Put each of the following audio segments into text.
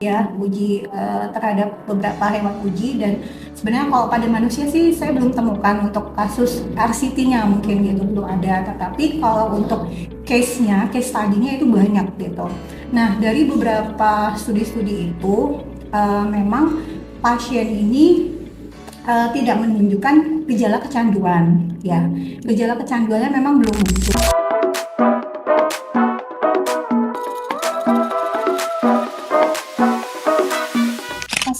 ya uji terhadap beberapa hewan uji, dan sebenarnya kalau pada manusia sih saya belum temukan untuk kasus RCT-nya, mungkin gitu belum ada, tetapi kalau untuk case study-nya itu banyak gitu. Nah, dari beberapa studi-studi itu memang pasien ini tidak menunjukkan gejala kecanduan, ya. Gejala kecanduannya memang belum muncul.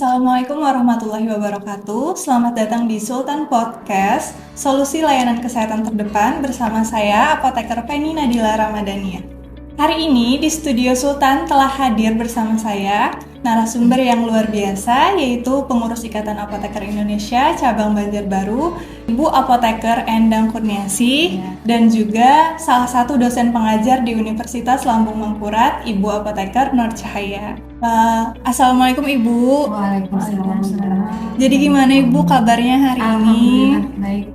Assalamualaikum warahmatullahi wabarakatuh. Selamat datang di Sultan Podcast, solusi layanan kesehatan terdepan bersama saya, Apoteker Penny Nadila Ramadhania. Hari ini di studio Sultan telah hadir bersama saya narasumber yang luar biasa, yaitu pengurus Ikatan Apoteker Indonesia cabang Banjarbaru, Ibu Apoteker Endang Kurniasi, dan juga salah satu dosen pengajar di Universitas Lambung Mangkurat, Ibu Apoteker Nur Cahaya. Assalamualaikum Ibu. Waalaikumsalam. Jadi gimana Ibu kabarnya hari ini? Baik.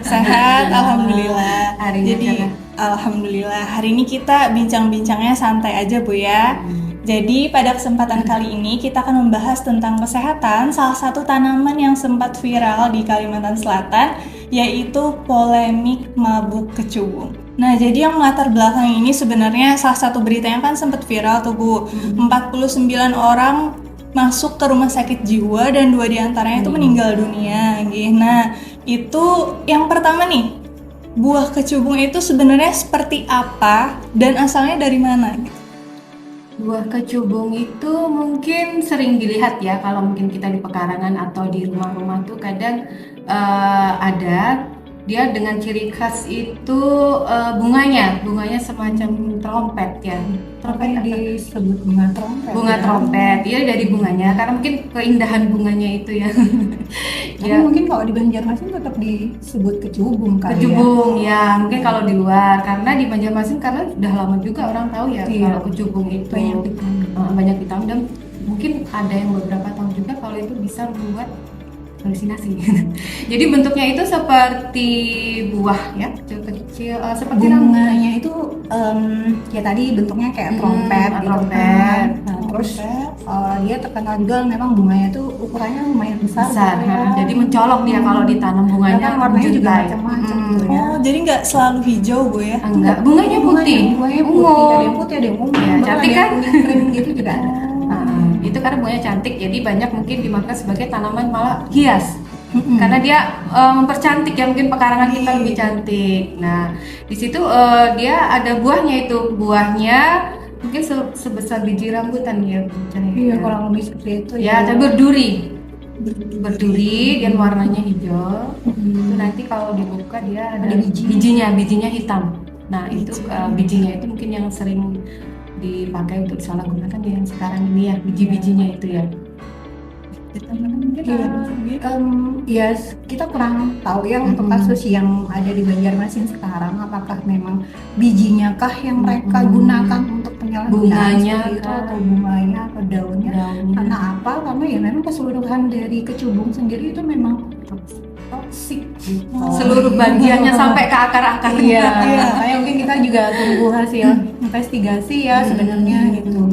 Sehat, alhamdulillah. Jadi alhamdulillah hari ini kita bincang-bincangnya santai aja Bu ya. Jadi pada kesempatan kali ini kita akan membahas tentang kesehatan salah satu tanaman yang sempat viral di Kalimantan Selatan, yaitu polemik mabuk kecubung. Nah, jadi yang melatar belakang ini sebenarnya salah satu berita yang kan sempat viral tuh Bu. 49 orang masuk ke rumah sakit jiwa dan 2 diantaranya itu meninggal dunia. Nah, itu yang pertama nih, buah kecubung itu sebenarnya seperti apa dan asalnya dari mana? Buah kecubung itu mungkin sering dilihat ya, kalau mungkin kita di pekarangan atau di rumah-rumah tuh kadang ada dia dengan ciri khas itu bunganya semacam trompet ya. trompet disebut bunga trompet. Bunga trompet, iya dari bunganya karena mungkin keindahan bunganya itu ya. Tapi mungkin kalau di Banjarmasin tetap disebut kecubung kali Kecubung ya, mungkin kalau di luar, karena di Banjarmasin karena udah lama juga orang tahu ya kalau kecubung itu banyak ditanam, dan mungkin ada yang beberapa tahun juga kalau itu bisa membuat halusinasi. Jadi bentuknya itu seperti buah ya, kecil-kecil seperti bunganya itu ya tadi bentuknya kayak trompet gitu kan. Nah, terus dia terkenal juga memang bunganya itu ukurannya lumayan besar ya. Jadi mencolok dia kalau ditanam bunganya. Karena warnanya juga menjuntai. macam-macam gitu ya. Oh, jadi nggak selalu hijau Bu ya? Enggak, bunganya putih. Bunganya Ungu. putih, ada yang putih, ada yang ungu, Ya, cantik ada kan? yang kuning krim gitu juga ada. Itu karena bunganya cantik, jadi banyak mungkin dimakan sebagai tanaman malah hias. Karena dia mempercantik ya, mungkin pekarangan kita lebih cantik. Nah, di situ dia ada buahnya itu. Buahnya mungkin sebesar biji rambutan ya. Iya, kurang lebih seperti itu Ya, ada berduri dan warnanya hijau. Itu nanti kalau dibuka dia ada bijinya hitam. Nah, itu bijinya itu mungkin yang sering dipakai untuk disalahgunakan yang sekarang ini ya, biji-bijinya itu ya. Ya kita kurang tahu ya untuk kasus yang ada di Banjarmasin sekarang, apakah memang bijinya kah yang mereka gunakan untuk penyalahgunaan Bunganya seperti itu, atau bunganya atau daunnya. Karena apa? Karena ya memang keseluruhan dari kecubung sendiri itu memang toksik gitu. Seluruh bagiannya sampai ke akar-akarnya. Iya, makanya mungkin kita juga tunggu hasil investigasi ya sebenarnya gitu.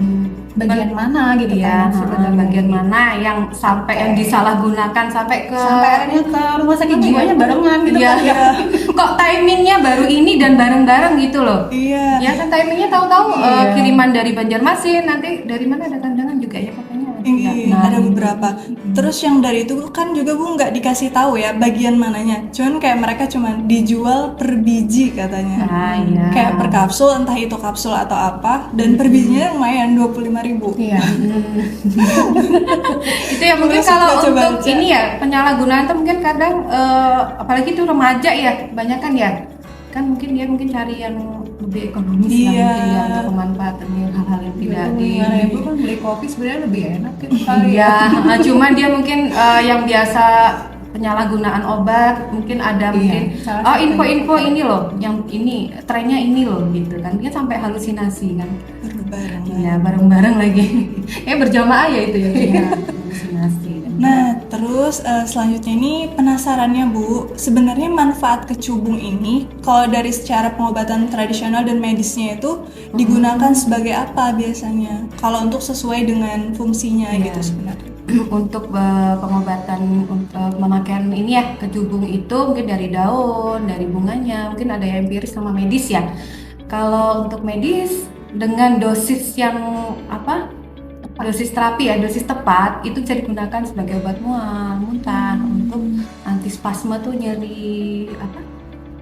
Bagian mana gitu ya, kan sebenarnya, bagian mana yang sampai yang disalahgunakan sampai akhirnya ke rumah sakit jiwanya barengan gitu ya, kan ya. Kok timingnya baru ini dan bareng-bareng gitu loh. Iya. Ya kan timingnya tahu-tahu kiriman dari Banjarmasin, nanti dari mana ada tandangan juga ya pokoknya. Ada beberapa. Terus yang dari itu kan juga Bu nggak dikasih tahu ya bagian mananya. Cuman kayak mereka cuma dijual per biji katanya. Kayak per kapsul, entah itu kapsul atau apa, dan per bijinya lumayan 25.000. Iya. Itu ya mungkin kalau untuk ini ya penyalahgunaan tuh mungkin kadang apalagi itu remaja ya, banyak kan ya. Kan mungkin dia cari yang lebih ekonomis lah, mungkin ya, untuk pemanfaatannya hal-hal yang tidak Ibu kan beli kopi sebenarnya lebih enak gitu kali ya. Cuman dia mungkin yang biasa penyalahgunaan obat mungkin ada mungkin info-info ini loh, yang ini trennya ini loh gitu kan, dia sampai halusinasi kan. Bareng-bareng. Iya, bareng-bareng lagi. Berjamaah ya itu ya, halusinasi. Nah, terus selanjutnya ini penasarannya Bu, sebenarnya manfaat kecubung ini kalau dari secara pengobatan tradisional dan medisnya itu digunakan sebagai apa biasanya? Kalau untuk sesuai dengan fungsinya Iya. gitu sebenarnya. Untuk pengobatan untuk pemakaian ini ya kecubung itu mungkin dari daun, dari bunganya, mungkin ada yang empiris sama medis ya. Kalau untuk medis dengan dosis yang apa? Dosis terapi ya, dosis tepat itu bisa digunakan sebagai obat mual, muntah, untuk antispasme tuh nyeri apa?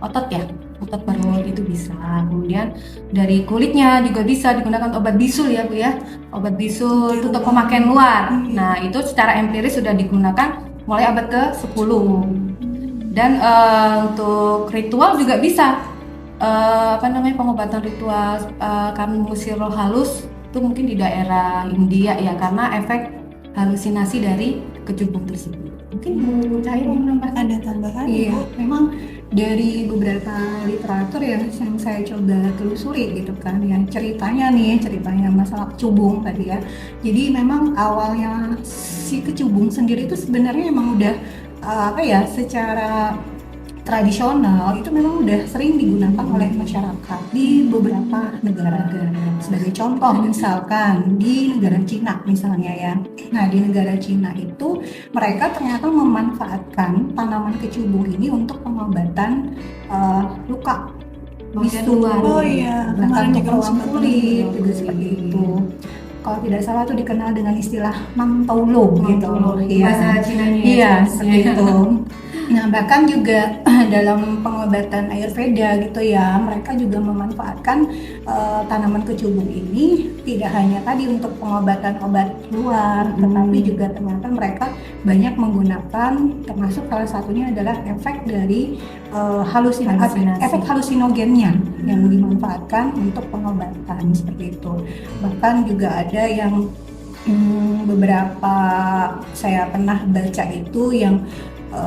Otot ya, otot perut itu bisa. Kemudian dari kulitnya juga bisa digunakan obat bisul ya Bu ya, obat bisul itu untuk pemakaian luar. Nah itu secara empiris sudah digunakan mulai abad ke-10. Dan untuk ritual juga bisa. Apa namanya, pengobatan ritual kami mengusir roh halus itu mungkin di daerah India ya, karena efek halusinasi dari kecubung tersebut. Mungkin Bu Cahaya mau menambahkan? Ada tambahan Iya, Bu? memang dari beberapa literatur yang saya coba telusuri gitu kan, yang ceritanya masalah kecubung tadi ya. Jadi memang awalnya si kecubung sendiri itu sebenarnya emang udah apa ya, secara tradisional itu memang udah sering digunakan oleh masyarakat di beberapa negara. Sebagai contoh misalkan di negara Cina misalnya ya. Nah di negara Cina itu mereka ternyata memanfaatkan tanaman kecubung ini untuk pengobatan luka bisul, Oh iya, bahkan kemarin juga untuk sempat kulit juga seperti itu. Kalau tidak salah itu dikenal dengan istilah mantolo gitu. Bahasa Cinanya ya. Iya, seperti itu. Nah, bahkan juga dalam pengobatan Ayurveda gitu ya, mereka juga memanfaatkan tanaman kecubung ini tidak hanya tadi untuk pengobatan obat luar, tetapi juga ternyata mereka banyak menggunakan, termasuk salah satunya adalah efek dari Halusinasi. efek halusinogennya yang dimanfaatkan untuk pengobatan seperti itu. Bahkan juga ada yang beberapa saya pernah baca itu yang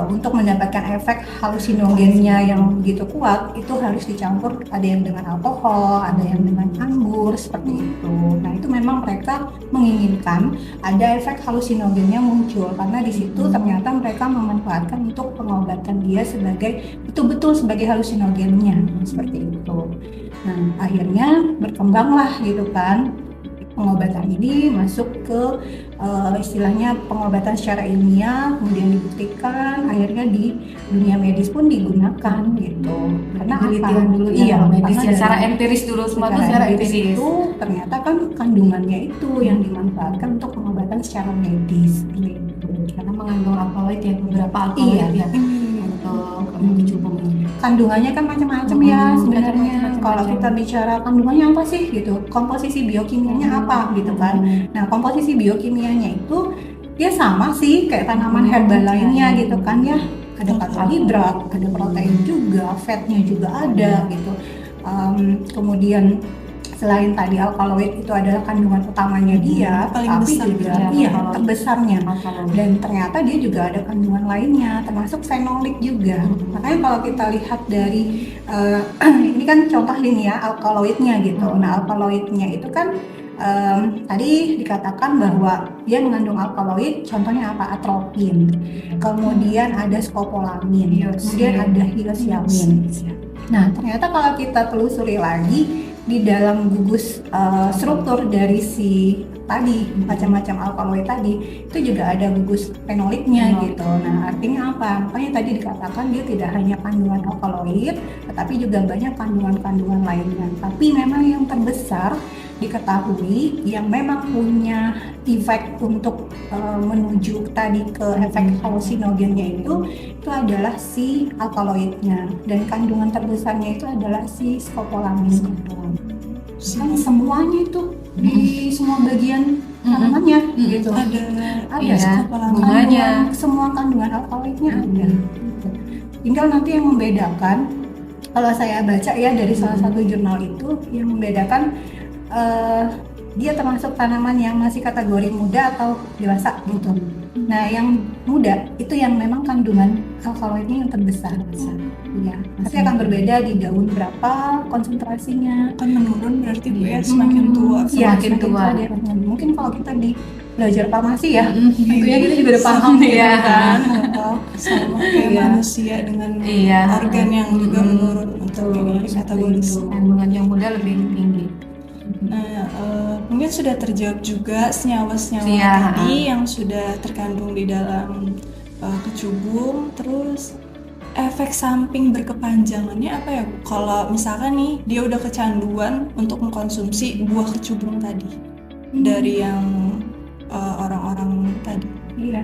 untuk mendapatkan efek halusinogennya yang begitu kuat itu harus dicampur, ada yang dengan alkohol, ada yang dengan anggur seperti itu. Nah itu memang mereka menginginkan ada efek halusinogennya muncul karena di situ ternyata mereka memanfaatkan untuk pengobatan dia sebagai betul-betul sebagai halusinogennya seperti itu. Nah akhirnya berkembanglah gitu kan pengobatan ini masuk ke istilahnya pengobatan secara ilmiah, kemudian dibuktikan, akhirnya di dunia medis pun digunakan gitu. Karena penelitian dulu ya, iya, medis karena ya, secara dari- empiris dulu, semua itu secara empiris. itu ternyata kan kandungannya itu yang dimanfaatkan untuk pengobatan secara medis gitu. Karena mengandung alkaloid ya, beberapa alkaloid Iya. ya untuk kecubung ini. Kandungannya kan macam-macam ya sebenarnya. macam-macam. Kalau kita bicara kandungannya apa sih gitu, komposisi biokimianya apa gitu kan. Nah komposisi biokimianya itu ya sama sih kayak tanaman herbal lainnya gitu kan ya. Ada karbohidrat, ada protein juga, fatnya juga ada gitu. Kemudian selain tadi alkaloid itu adalah kandungan utamanya dia, Paling tapi besar juga ya, iya alkaloid. terbesarnya. Alkaloid. Dan ternyata dia juga ada kandungan lainnya, termasuk fenolik juga. Makanya kalau kita lihat dari ini kan contoh ini ya alkaloidnya gitu. Nah alkaloidnya itu kan tadi dikatakan bahwa dia mengandung alkaloid, contohnya apa? Atropin. Kemudian ada skopolamin, kemudian ada hyoscyamin. Nah ternyata kalau kita telusuri lagi di dalam gugus struktur dari si tadi macam-macam alkaloid tadi itu juga ada gugus fenoliknya gitu. Nah artinya apa? Makanya tadi dikatakan dia tidak hanya kandungan alkaloid tetapi juga banyak kandungan-kandungan lainnya. Tapi memang yang terbesar diketahui yang memang punya efek untuk menuju tadi ke efek halusinogennya itu adalah si alkaloidnya, dan kandungan terbesarnya itu adalah si skopolamin. Kan semuanya itu di semua bagian tanamannya gitu. Ada Iya, skopolamin. bunganya. Semua kandungan alkaloidnya ada. Tinggal nanti yang membedakan, kalau saya baca ya dari salah satu jurnal itu yang membedakan dia termasuk tanaman yang masih kategori muda atau dewasa gitu. Nah, yang muda itu yang memang kandungan alkaloidnya yang terbesar. Iya, pasti akan berbeda di daun berapa konsentrasinya. Akan menurun berarti Bu ya semakin tua. Iya, Semakin tua. dia. Mungkin kalau kita di belajar farmasi ya, Mm-mm. tentunya kita juga udah paham nih Iya. kan. Sama kayak Iya. manusia dengan Iya. organ yang juga Mm-mm. menurun untuk ini metabolisme. Kandungan yang muda lebih tinggi. Nah, mungkin sudah terjawab juga senyawa-senyawa Iya. tadi yang sudah terkandung di dalam kecubung. Terus efek samping berkepanjangannya apa ya, Bu? Kalau misalkan nih dia udah kecanduan untuk mengkonsumsi buah kecubung tadi dari yang orang-orang tadi. Iya,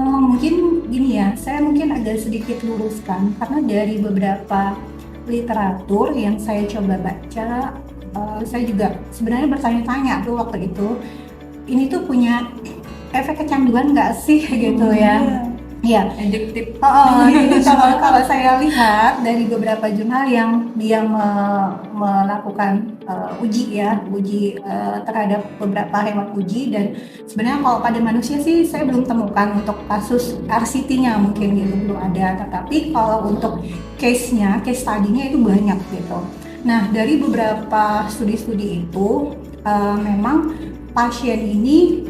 mungkin gini ya, saya mungkin agak sedikit luruskan karena dari beberapa literatur yang saya coba baca, saya juga sebenarnya bertanya-tanya tuh waktu itu, ini tuh punya efek kecanduan nggak sih gitu ya? Iya. Adiktif. Ini kalau saya lihat dari beberapa jurnal yang dia melakukan uji terhadap beberapa hewan uji, dan sebenarnya kalau pada manusia sih saya belum temukan untuk kasus RCT-nya, mungkin gitu belum ada, tetapi kalau untuk case study-nya itu banyak gitu. Nah, dari beberapa studi-studi itu memang pasien ini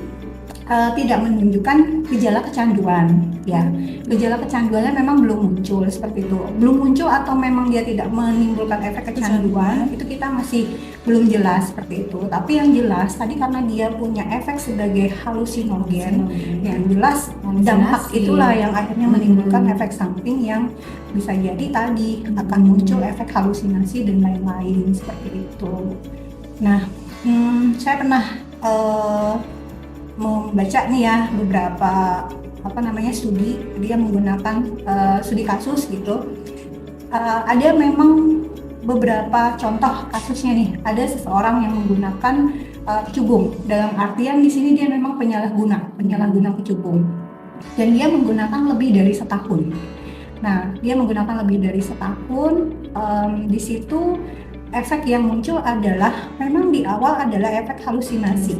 tidak menunjukkan gejala kecanduan, ya. Gejala kecanduannya memang belum muncul seperti itu, belum muncul atau memang dia tidak menimbulkan efek kecanduan, itu kita masih belum jelas seperti itu. Tapi yang jelas tadi karena dia punya efek sebagai halusinogen, yang jelas dampak itulah yang akhirnya menimbulkan efek samping yang bisa jadi tadi akan muncul efek halusinasi dan lain-lain seperti itu. Nah, saya pernah membaca nih ya beberapa studi, dia menggunakan studi kasus gitu. Ada memang beberapa contoh kasusnya nih, ada seseorang yang menggunakan kecubung, dalam artian di sini dia memang penyalahguna kecubung, dan dia menggunakan lebih dari setahun. Nah, dia menggunakan lebih dari setahun, di situ efek yang muncul adalah memang di awal adalah efek halusinasi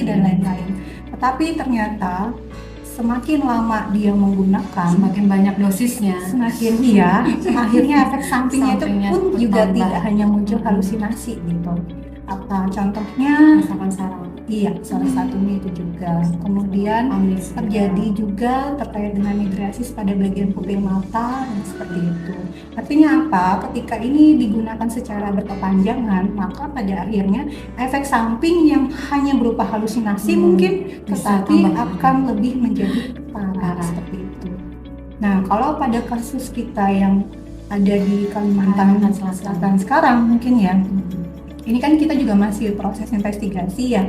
dan lain-lain. Tetapi ternyata semakin lama dia menggunakan, Semakin banyak dosisnya, semakin akhirnya efek sampingnya itu pun juga tidak hanya muncul halusinasi gitu. Apa contohnya? Rasakan saraf. Iya, salah satunya itu juga. Kemudian terjadi juga terkait dengan hidrosis pada bagian pupil mata dan seperti itu. Artinya apa? Ketika ini digunakan secara berkepanjangan, maka pada akhirnya efek samping yang hanya berupa halusinasi mungkin, tetapi akan lebih menjadi parah seperti itu. Nah, kalau pada kasus kita yang ada di Kalimantan Selatan sekarang mungkin ya, ini kan kita juga masih proses investigasi ya.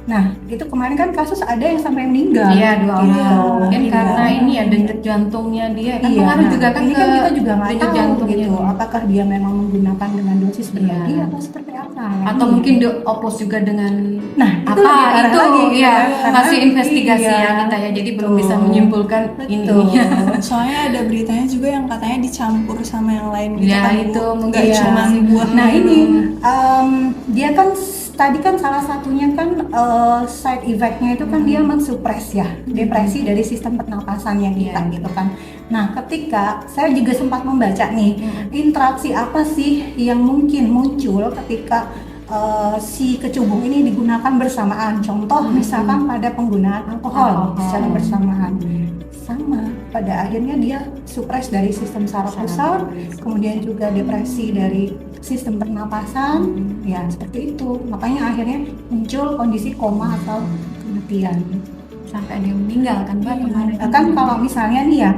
Nah, itu kemarin kan kasus ada yang sampai meninggal. Iya, 2 orang. Mungkin Iya. karena ini ya denyut jantungnya dia kan Iya, pengaruh nah, juga kan ini ke kan kita juga nggak denyut tahu jantungnya gitu. dia. Apakah dia memang menggunakan dengan dosis berlebih Iya. atau seperti apa? Atau mungkin dioplos juga dengan Nah, itu lebih apa parah itu lagi, gitu ya kan. masih investigasi Iya. ya kita ya, jadi belum bisa Betul. menyimpulkan ini. Soalnya ada beritanya juga yang katanya dicampur sama yang lain gitu Ya, kan, Bu. itu mungkin nggak Iya. cuma buah. Nah, ini dia kan tadi kan salah satunya kan side effect-nya itu kan dia mensupres ya depresi dari sistem pernapasannya kita gitu kan. Nah, ketika saya juga sempat membaca nih interaksi apa sih yang mungkin muncul ketika si kecubung ini digunakan bersamaan. Contoh misalkan pada penggunaan alkohol secara bersamaan. Sama, pada akhirnya dia supres dari sistem saraf pusat, kemudian juga depresi dari sistem pernapasan, ya seperti itu. Makanya akhirnya muncul kondisi koma atau kematian. Sampai ada yang meninggal kan Mbak kemarin. Kan kalau misalnya nih ya,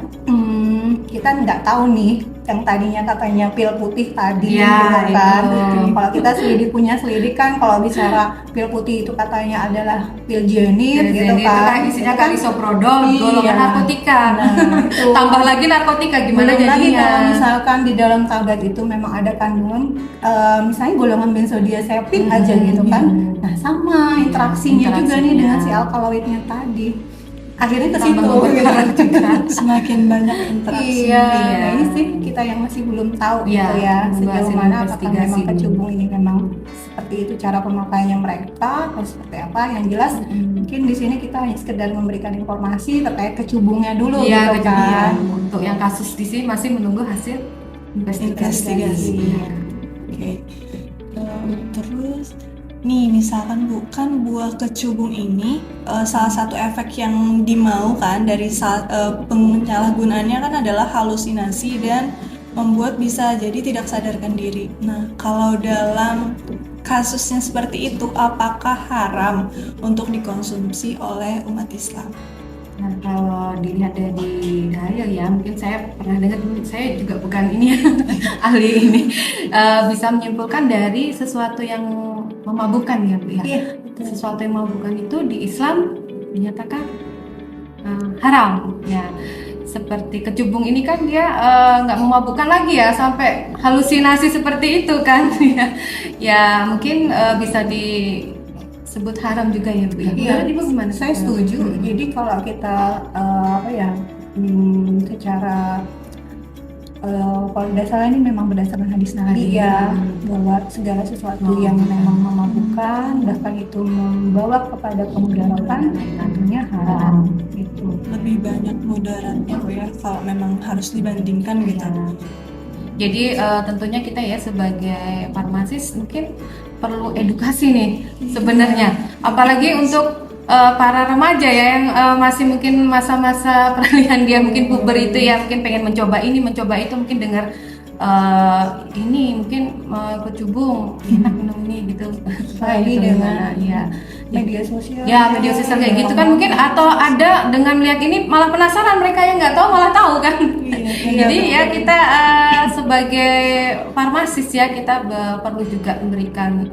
kita nggak tahu nih yang tadinya katanya pil putih tadi Ya, gitu kan. itu. Kalau kita selidik kan kalau bicara pil putih itu katanya adalah pil jenit gitu Itu kan. kan isinya kan isoprodol, golongan Iya. narkotika. Itu. Tambah lagi narkotika gimana Belum lagi jadinya? kalau misalkan di dalam tablet itu memang ada kandungan misalnya golongan benzodiazepin aja gitu kan. Nah, sama interaksinya juga nih dengan si alkaloidnya tadi. Akhirnya ke situ Tambah gitu. Semakin banyak interaksi. Iya, nah ini sih kita yang masih belum tahu Iya, gitu ya belum sejauh hasil mana apakah investigasi memang dulu. kecubung ini memang seperti itu cara pemakaiannya mereka atau seperti apa. Yang jelas mungkin di sini kita hanya sekedar memberikan informasi terkait kecubungnya dulu Iya, gitu kan. kejadian. Untuk yang kasus di sini masih menunggu hasil investigasi. Investigasi. Iya. Oke. Terus nih misalkan bukan buah kecubung ini salah satu efek yang dimaukan dari penyalahgunaannya kan adalah halusinasi dan membuat bisa jadi tidak sadarkan diri. Nah, kalau dalam kasusnya seperti itu, apakah haram untuk dikonsumsi oleh umat Islam? Nah, kalau dilihat dari dalil ya, mungkin saya pernah dengar, saya juga bukan ini ya, ahli ini, bisa menyimpulkan dari sesuatu yang memabukkan ya Bu ya. Iya. Sesuatu yang memabukkan itu di Islam dinyatakan haram ya. Seperti kecubung ini kan dia nggak memabukkan lagi ya, sampai halusinasi seperti itu kan ya. Ya mungkin bisa disebut haram juga ya Bu ya. Iya, Ibu gimana? saya setuju. Jadi kalau kita secara kalau dasarnya ini memang berdasarkan hadis Nabi ya, bahwa segala sesuatu yang memang memabukkan, bahkan itu membawa kepada kemudaratan, tentunya haram. Gitu. Lebih banyak mudaratnya Bu ya, kalau memang harus dibandingkan gitu. Jadi tentunya kita ya sebagai farmasis mungkin perlu edukasi nih sebenarnya, apalagi untuk para remaja ya yang masih mungkin masa-masa peralihan dia mungkin puber itu ya, mungkin pengen mencoba ini mencoba itu, mungkin dengar ini mungkin kecubung enak minum ini gitu. Apalagi Gitu dengan ya media sosial. ya media sosial kayak gitu kan mungkin, atau ada dengan melihat ini malah penasaran, mereka yang nggak tahu malah tahu kan. Jadi ya kita sebagai farmasis ya kita perlu juga memberikan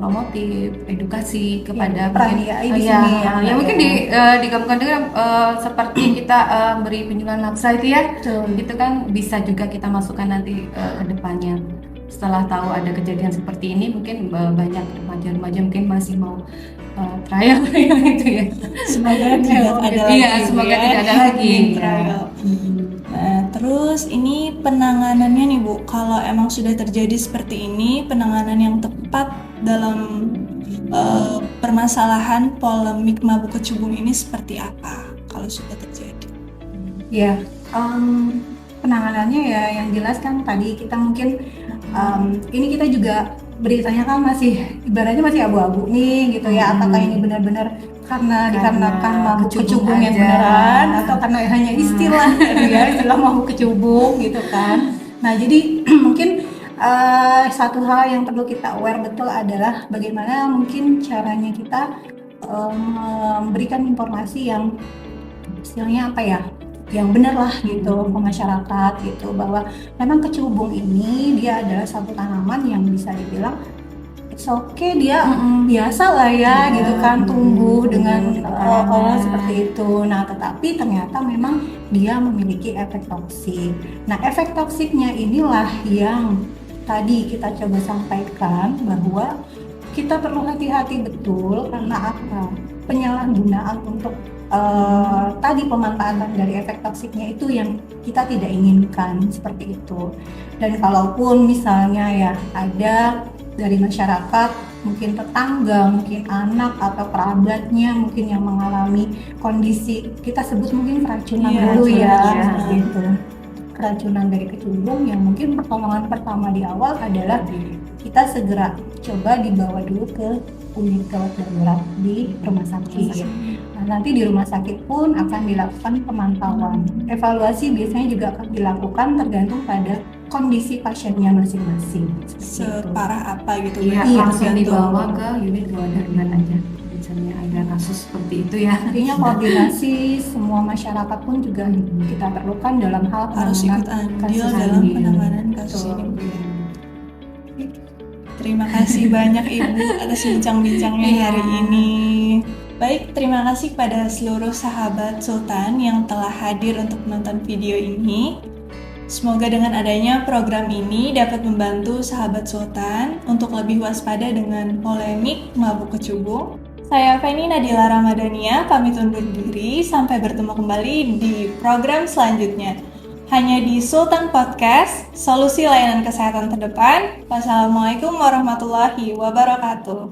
promotif edukasi kepada peran AI di sini ya. mungkin digabungkan dengan seperti kita beri penjualan lapsa itu ya. Betul. Itu kan bisa juga kita masukkan nanti ke depannya. Setelah tahu ada kejadian seperti ini, mungkin banyak remaja-remaja mungkin masih mau trial gitu ya. Semoga tidak ada lagi. Iya, semoga tidak ada lagi. Trial. Nah, terus ini penanganannya nih Bu, kalau emang sudah terjadi seperti ini, penanganan yang tepat dalam permasalahan polemik mabuk kecubung ini seperti apa kalau sudah terjadi? Ya, penanganannya ya yang jelas kan tadi kita mungkin ini kita juga beritanya kan masih ibaratnya masih abu-abu nih gitu ya, apakah ini benar-benar dikarenakan mabuk kecubung yang beneran atau karena hanya istilah gitu ya, istilah mabuk kecubung gitu kan. Nah jadi mungkin satu hal yang perlu kita aware betul adalah bagaimana mungkin caranya kita memberikan informasi yang istilahnya apa ya, yang benar lah gitu ke masyarakat gitu, bahwa memang kecubung ini dia adalah satu tanaman yang bisa dibilang dia biasa lah ya gitu kan, tumbuh dengan seperti itu. Nah tetapi ternyata memang dia memiliki efek toksik. Nah efek toksiknya inilah yang tadi kita coba sampaikan, bahwa kita perlu hati-hati betul karena apa, penyalahgunaan untuk tadi pemanfaatan dari efek toksiknya itu yang kita tidak inginkan seperti itu. Dan kalaupun misalnya ya ada dari masyarakat, mungkin tetangga, mungkin anak atau kerabatnya mungkin yang mengalami kondisi kita sebut mungkin keracunan dulu ya, seperti itu. Keracunan dari kecubung, yang mungkin pertolongan pertama di awal adalah kita segera coba dibawa dulu ke unit gawat darurat di rumah sakit. Nah, nanti di rumah sakit pun akan dilakukan pemantauan. Evaluasi biasanya juga akan dilakukan tergantung pada kondisi pasiennya masing-masing. Separah apa gitu Iya, Bu? langsung dibawa ke unit gawat darurat aja. Misalnya ada kasus seperti itu ya. Artinya koordinasi semua masyarakat pun juga kita perlukan dalam hal Harus ikut andil dalam penanganan kasus ini Bu ya. Terima kasih banyak Ibu atas bincang-bincangnya hari ini. Baik, terima kasih kepada seluruh sahabat Sultan yang telah hadir untuk menonton video ini. Semoga dengan adanya program ini dapat membantu sahabat Sultan untuk lebih waspada dengan polemik mabuk kecubung. Saya Feni Nadila Ramadhania, pamit undur diri. Sampai bertemu kembali di program selanjutnya. Hanya di Sultan Podcast, solusi layanan kesehatan terdepan. Wassalamualaikum warahmatullahi wabarakatuh.